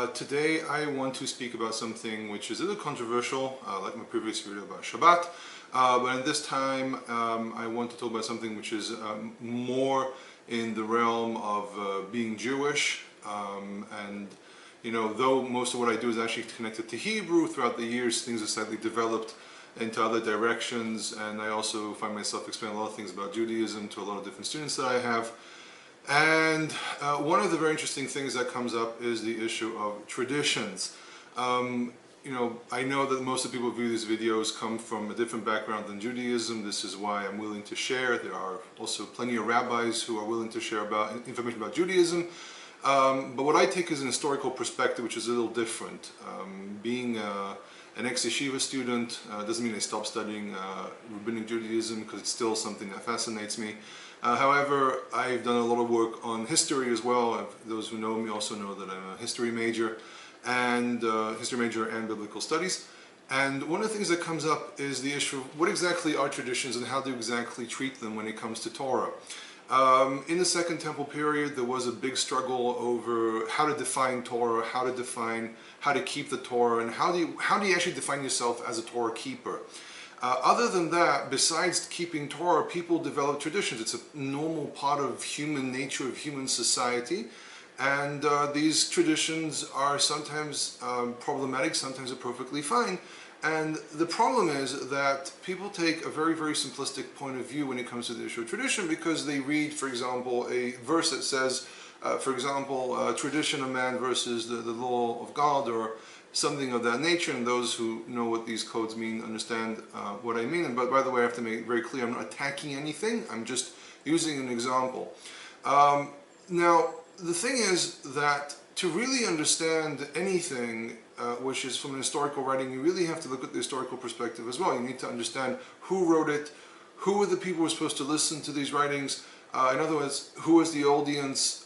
Today I want to speak about something which is a little controversial, like my previous video about Shabbat, but in this time I want to talk about something which is more in the realm of being Jewish, and though most of what I do is actually connected to Hebrew, throughout the years things have slightly developed into other directions, and I also find myself explaining a lot of things about Judaism to a lot of different students that I have. And one of the very interesting things that comes up is the issue of traditions. I know that most of the people who view these videos come from a different background than Judaism. This is why I'm willing to share. There are also plenty of rabbis who are willing to share about information about Judaism. But what I take is an historical perspective, which is a little different. Being an ex-yeshiva student doesn't mean I stopped studying rabbinic Judaism, because it's still something that fascinates me. However, I've done a lot of work on history as well. Those who know me also know that I'm a history major and biblical studies. And one of the things that comes up is the issue of what exactly are traditions and how do you exactly treat them when it comes to Torah. In the Second Temple period, there was a big struggle over how to define Torah, how to keep the Torah, and how do you actually define yourself as a Torah keeper. Other than that, besides keeping Torah, people develop traditions. It's a normal part of human nature, of human society, and these traditions are sometimes problematic, sometimes are perfectly fine. And the problem is that people take a very, very simplistic point of view when it comes to the issue of tradition, because they read, for example, a verse that says, tradition of man versus the law of God, or something of that nature, and those who know what these codes mean understand what I mean. But by the way, I have to make it very clear, I'm not attacking anything, I'm just using an example. Now, the thing is that to really understand anything which is from an historical writing, you really have to look at the historical perspective as well. You need to understand who wrote it, who were the people who were supposed to listen to these writings, in other words, who was the audience,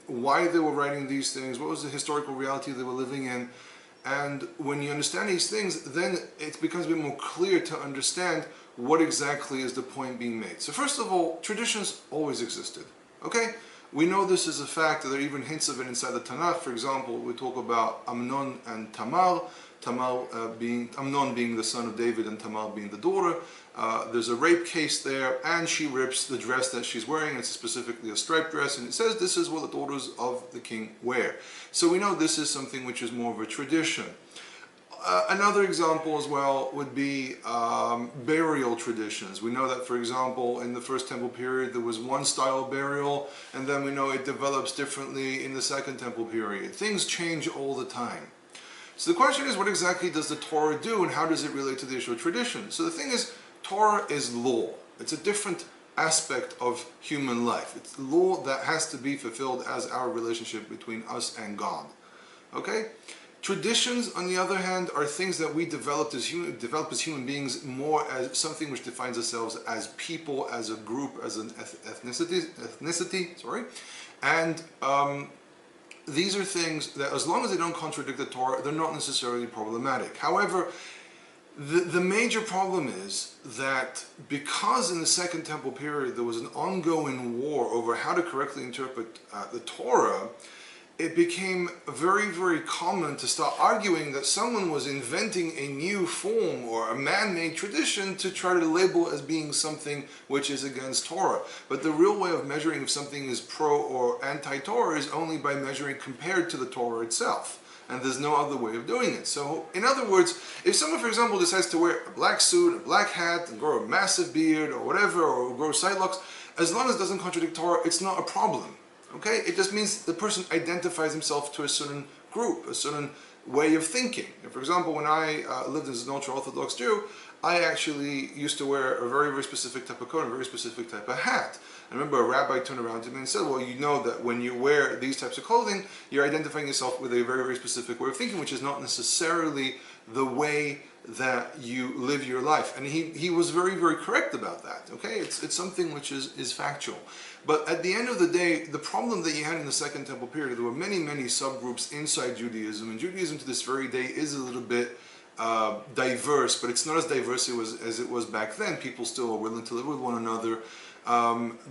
why they were writing these things, what was the historical reality they were living in. And when you understand these things, then it becomes a bit more clear to understand what exactly is the point being made. So first of all, traditions always existed, okay? We know this is a fact. There are even hints of it inside the Tanakh. For example, we talk about Amnon and Tamar, Amnon being the son of David and Tamar being the daughter. There's a rape case there, and she rips the dress that she's wearing. It's specifically a striped dress, and it says this is what the daughters of the king wear. So we know this is something which is more of a tradition. Another example as well would be burial traditions. We know that, for example, in the First Temple period there was one style of burial, and then we know it develops differently in the Second Temple period. Things change all the time. So the question is, what exactly does the Torah do, and how does it relate to the issue of tradition? So the thing is, Torah is law. It's a different aspect of human life. It's law that has to be fulfilled as our relationship between us and God. Okay? Traditions, on the other hand, are things that we develop as human beings, more as something which defines ourselves as people, as a group, as an ethnicity, sorry. And these are things that, as long as they don't contradict the Torah, they're not necessarily problematic. However, the major problem is that because in the Second Temple period there was an ongoing war over how to correctly interpret the Torah, it became very, very common to start arguing that someone was inventing a new form or a man-made tradition to try to label as being something which is against Torah. But the real way of measuring if something is pro or anti-Torah is only by measuring compared to the Torah itself. And there's no other way of doing it. So, in other words, if someone, for example, decides to wear a black suit, a black hat, and grow a massive beard or whatever, or grow side locks, as long as it doesn't contradict Torah, it's not a problem. Okay? It just means the person identifies himself to a certain group, a certain way of thinking. And for example, when I lived as an ultra-Orthodox Jew, I actually used to wear a very, very specific type of coat, a very specific type of hat. I remember a rabbi turned around to me and said, well, you know that when you wear these types of clothing, you're identifying yourself with a very, very specific way of thinking, which is not necessarily the way that you live your life. And he was very, very correct about that. Okay, it's something which is factual. But at the end of the day, the problem that you had in the Second Temple period, there were many, many subgroups inside Judaism, and Judaism to this very day is a little bit diverse, but it's not as diverse as it was back then. People still are willing to live with one another.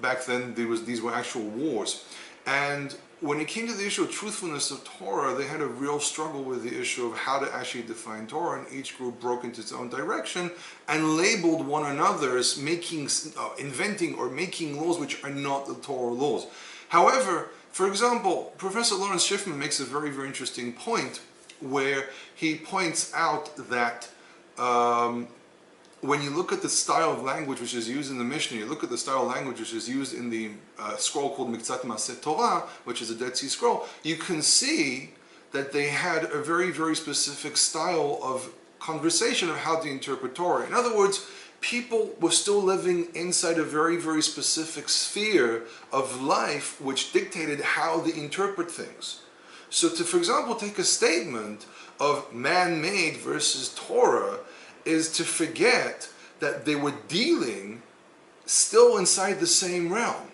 Back then, these were actual wars. And when it came to the issue of truthfulness of Torah, they had a real struggle with the issue of how to actually define Torah, and each group broke into its own direction and labeled one another as inventing or making laws which are not the Torah laws. However, for example, Professor Lawrence Schiffman makes a very, very interesting point where he points out that when you look at the style of language which is used in the Mishnah, you look at the style of language which is used in the scroll called Miktzat Maseh Torah, which is a Dead Sea Scroll, you can see that they had a very, very specific style of conversation of how to interpret Torah. In other words, people were still living inside a very, very specific sphere of life which dictated how they interpret things. So to, for example, take a statement of man-made versus Torah is to forget that they were dealing still inside the same realm.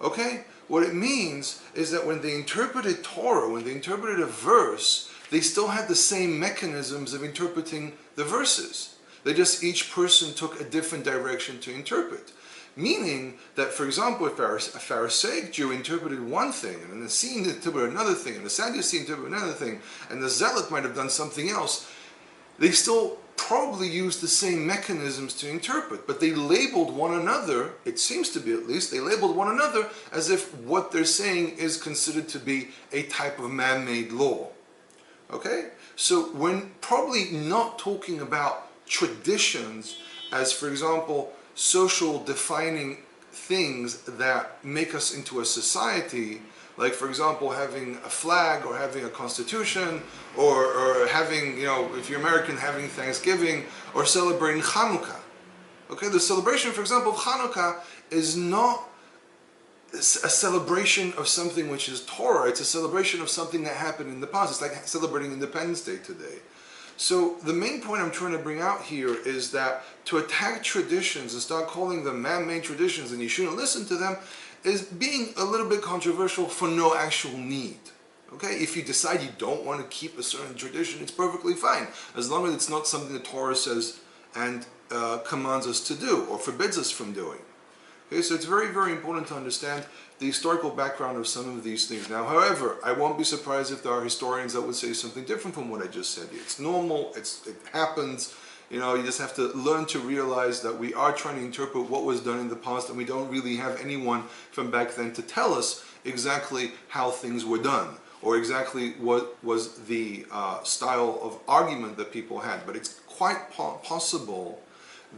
Okay? What it means is that when they interpreted Torah, when they interpreted a verse, they still had the same mechanisms of interpreting the verses. They just, each person took a different direction to interpret. Meaning that, for example, if a Pharisaic Jew interpreted one thing, and an Essene interpreted another thing, and the Sadducee interpreted another thing, and the Zealot might have done something else, they still probably used the same mechanisms to interpret, but they labeled one another, it seems to be at least, they labeled one another as if what they're saying is considered to be a type of man-made law. Okay? So when probably not talking about traditions as, for example, social defining things that make us into a society, like, for example, having a flag or having a constitution or having, if you're American, having Thanksgiving or celebrating Hanukkah. Okay, the celebration, for example, of Hanukkah is not a celebration of something which is Torah. It's a celebration of something that happened in the past. It's like celebrating Independence Day today. So the main point I'm trying to bring out here is that to attack traditions and start calling them man-made traditions and you shouldn't listen to them is being a little bit controversial for no actual need. Okay, if you decide you don't want to keep a certain tradition, it's perfectly fine, as long as it's not something the Torah says and commands us to do or forbids us from doing. Okay, so it's very, very important to understand the historical background of some of these things. Now, however, I won't be surprised if there are historians that would say something different from what I just said. It's normal, it happens. You just have to learn to realize that we are trying to interpret what was done in the past, and we don't really have anyone from back then to tell us exactly how things were done or exactly what was the style of argument that people had. But it's quite possible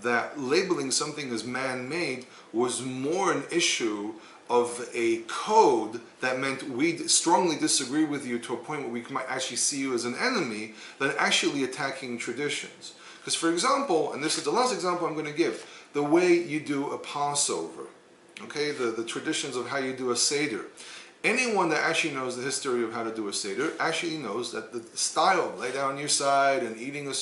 that labeling something as man-made was more an issue of a code that meant we strongly disagree with you to a point where we might actually see you as an enemy than actually attacking traditions. Because, for example, and this is the last example I'm going to give, the way you do a Passover, okay, the traditions of how you do a Seder. Anyone that actually knows the history of how to do a Seder actually knows that the style, lay down on your side and eating in a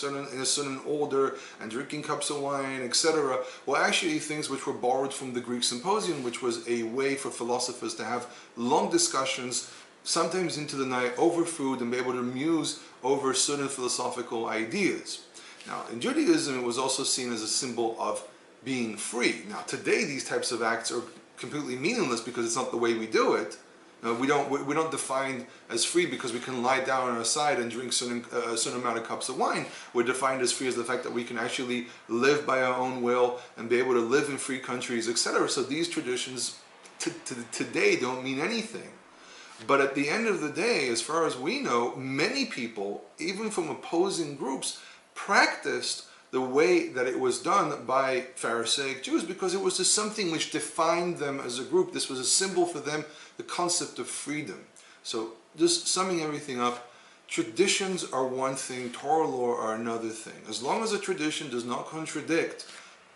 certain order and drinking cups of wine, etc., were actually things which were borrowed from the Greek Symposium, which was a way for philosophers to have long discussions, sometimes into the night, over food and be able to muse over certain philosophical ideas. Now, in Judaism, it was also seen as a symbol of being free. Now, today, these types of acts are completely meaningless because it's not the way we do it. We don't define as free because we can lie down on our side and drink a certain amount of cups of wine. We're defined as free as the fact that we can actually live by our own will and be able to live in free countries, etc. So these traditions today don't mean anything. But at the end of the day, as far as we know, many people, even from opposing groups, practiced the way that it was done by Pharisaic Jews because it was just something which defined them as a group. This was a symbol for them, the concept of freedom. So just summing everything up, traditions are one thing, Torah law are another thing. As long as a tradition does not contradict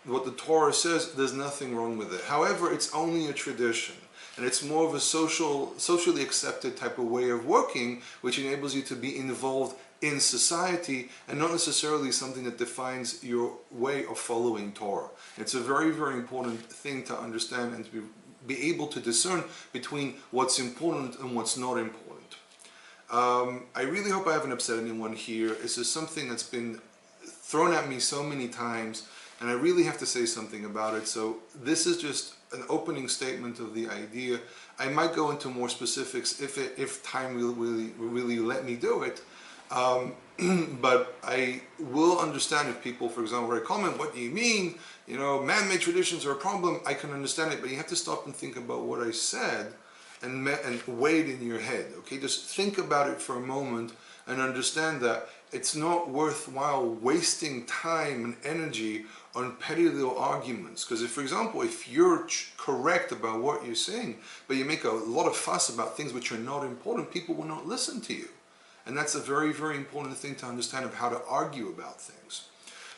what the Torah says, there's nothing wrong with it. However, it's only a tradition. And it's more of a socially accepted type of way of working, which enables you to be involved in society and not necessarily something that defines your way of following Torah. It's a very, very important thing to understand and to be able to discern between what's important and what's not important. I really hope I haven't upset anyone here. This is something that's been thrown at me so many times, and I really have to say something about it. So this is just an opening statement of the idea. I might go into more specifics if time will really let me do it. But I will understand if people, for example, write a comment, what do you mean? You know, man-made traditions are a problem. I can understand it, but you have to stop and think about what I said and weigh it in your head, okay? Just think about it for a moment and understand that it's not worthwhile wasting time and energy on petty little arguments. Because if, for example, if you're correct about what you're saying, but you make a lot of fuss about things which are not important, people will not listen to you. And that's a very, very important thing to understand of how to argue about things.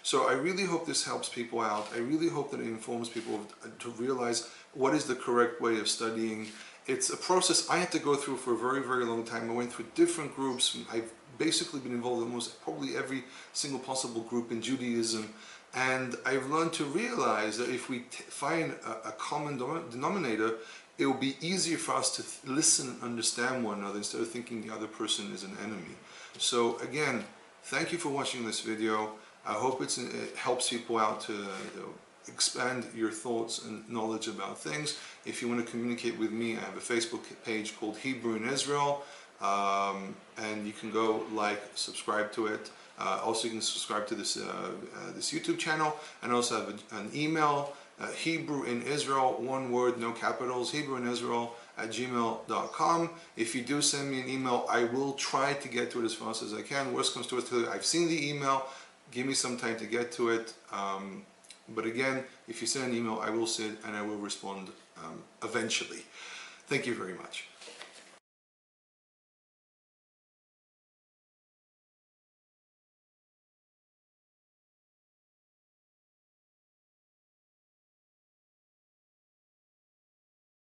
So I really hope this helps people out. I really hope that it informs people to realize what is the correct way of studying. It's a process I had to go through for a very, very long time. I went through different groups. I've basically been involved in almost probably every single possible group in Judaism. And I've learned to realize that if we find a common denominator, it will be easier for us to listen and understand one another instead of thinking the other person is an enemy. So again, thank you for watching this video. I hope it helps people out to expand your thoughts and knowledge about things. If you want to communicate with me, I have a Facebook page called Hebrew in Israel, and you can go subscribe to it. Also, you can subscribe to this this YouTube channel, and also have an email, Hebrew in Israel, one word, no capitals, Hebrew in Israel @gmail.com. If you do send me an email, I will try to get to it as fast as I can. Worst comes to it, I've seen the email. Give me some time to get to it. But again, if you send an email, I will see it and I will respond eventually. Thank you very much.